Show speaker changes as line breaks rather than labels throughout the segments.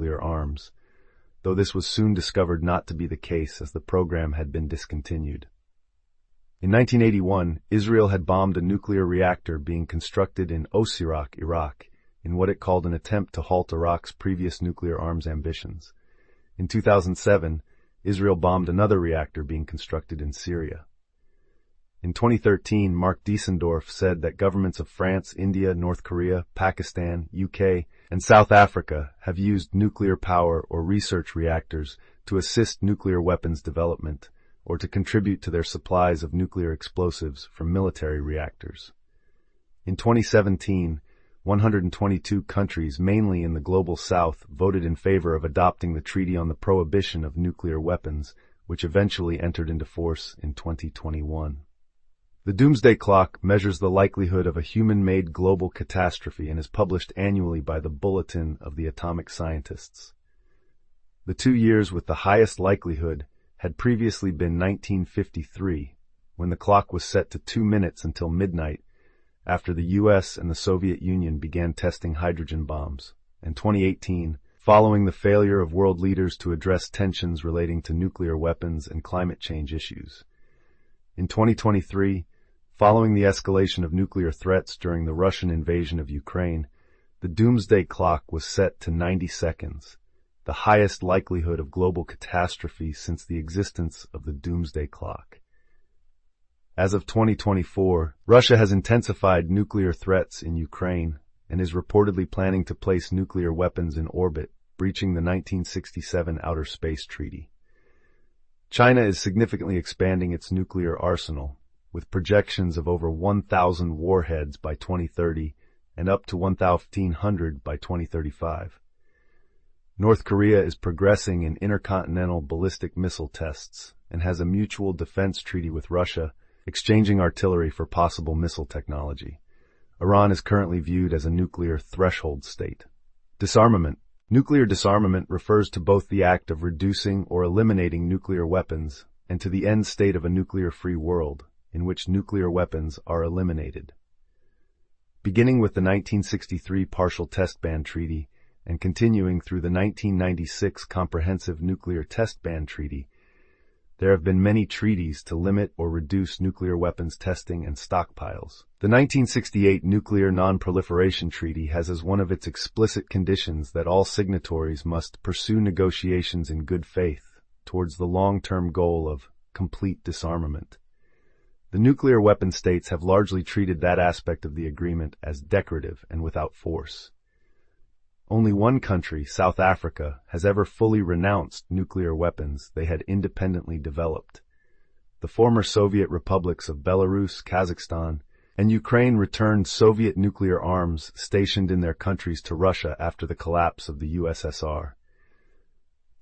nuclear arms, though this was soon discovered not to be the case as the program had been discontinued. In 1981, Israel had bombed a nuclear reactor being constructed in Osirak, Iraq, in what it called an attempt to halt Iraq's previous nuclear arms ambitions. In 2007, Israel bombed another reactor being constructed in Syria. In 2013, Mark Diesendorf said that governments of France, India, North Korea, Pakistan, UK, and South Africa have used nuclear power or research reactors to assist nuclear weapons development or to contribute to their supplies of nuclear explosives from military reactors. In 2017, 122 countries, mainly in the Global South, voted in favor of adopting the Treaty on the Prohibition of Nuclear Weapons, which eventually entered into force in 2021. The Doomsday Clock measures the likelihood of a human-made global catastrophe and is published annually by the Bulletin of the Atomic Scientists. The 2 years with the highest likelihood had previously been 1953, when the clock was set to 2 minutes until midnight, after the U.S. and the Soviet Union began testing hydrogen bombs, and 2018, following the failure of world leaders to address tensions relating to nuclear weapons and climate change issues. In 2023, following the escalation of nuclear threats during the Russian invasion of Ukraine, the Doomsday Clock was set to 90 seconds, the highest likelihood of global catastrophe since the existence of the Doomsday Clock. As of 2024, Russia has intensified nuclear threats in Ukraine and is reportedly planning to place nuclear weapons in orbit, breaching the 1967 Outer Space Treaty. China is significantly expanding its nuclear arsenal, with projections of over 1,000 warheads by 2030 and up to 1,500 by 2035. North Korea is progressing in intercontinental ballistic missile tests and has a mutual defense treaty with Russia, exchanging artillery for possible missile technology. Iran is currently viewed as a nuclear threshold state. Disarmament. Nuclear disarmament refers to both the act of reducing or eliminating nuclear weapons and to the end state of a nuclear-free world, in which nuclear weapons are eliminated. Beginning with the 1963 Partial Test Ban Treaty and continuing through the 1996 Comprehensive Nuclear Test Ban Treaty, there have been many treaties to limit or reduce nuclear weapons testing and stockpiles. The 1968 Nuclear Non-Proliferation Treaty has as one of its explicit conditions that all signatories must pursue negotiations in good faith towards the long-term goal of complete disarmament. The nuclear weapon states have largely treated that aspect of the agreement as decorative and without force. Only one country, South Africa, has ever fully renounced nuclear weapons they had independently developed. The former Soviet republics of Belarus, Kazakhstan, and Ukraine returned Soviet nuclear arms stationed in their countries to Russia after the collapse of the USSR.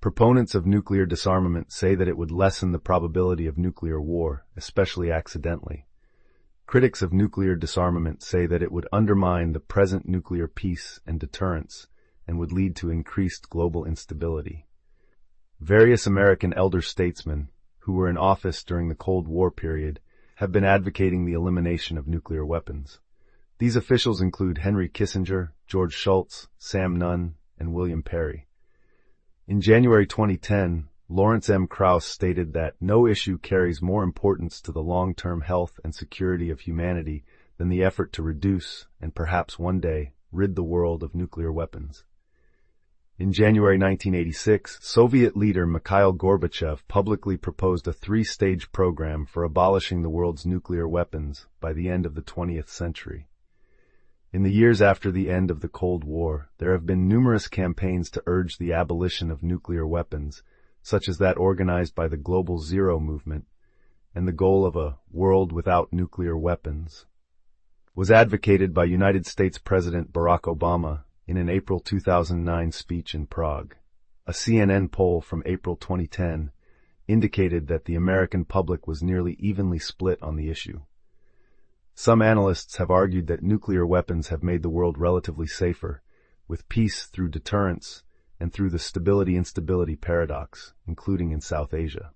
Proponents of nuclear disarmament say that it would lessen the probability of nuclear war, especially accidentally. Critics of nuclear disarmament say that it would undermine the present nuclear peace and deterrence, and would lead to increased global instability. Various American elder statesmen, who were in office during the Cold War period, have been advocating the elimination of nuclear weapons. These officials include Henry Kissinger, George Shultz, Sam Nunn, and William Perry. In January 2010, Lawrence M. Krauss stated that no issue carries more importance to the long-term health and security of humanity than the effort to reduce, and perhaps one day, rid the world of nuclear weapons. In January 1986, Soviet leader Mikhail Gorbachev publicly proposed a 3-stage program for abolishing the world's nuclear weapons by the end of the 20th century. In the years after the end of the Cold War, there have been numerous campaigns to urge the abolition of nuclear weapons, such as that organized by the Global Zero movement, and the goal of a world without nuclear weapons was advocated by United States President Barack Obama in an April 2009 speech in Prague. A CNN poll from April 2010 indicated that the American public was nearly evenly split on the issue. Some analysts have argued that nuclear weapons have made the world relatively safer, with peace through deterrence and through the stability-instability paradox, including in South Asia.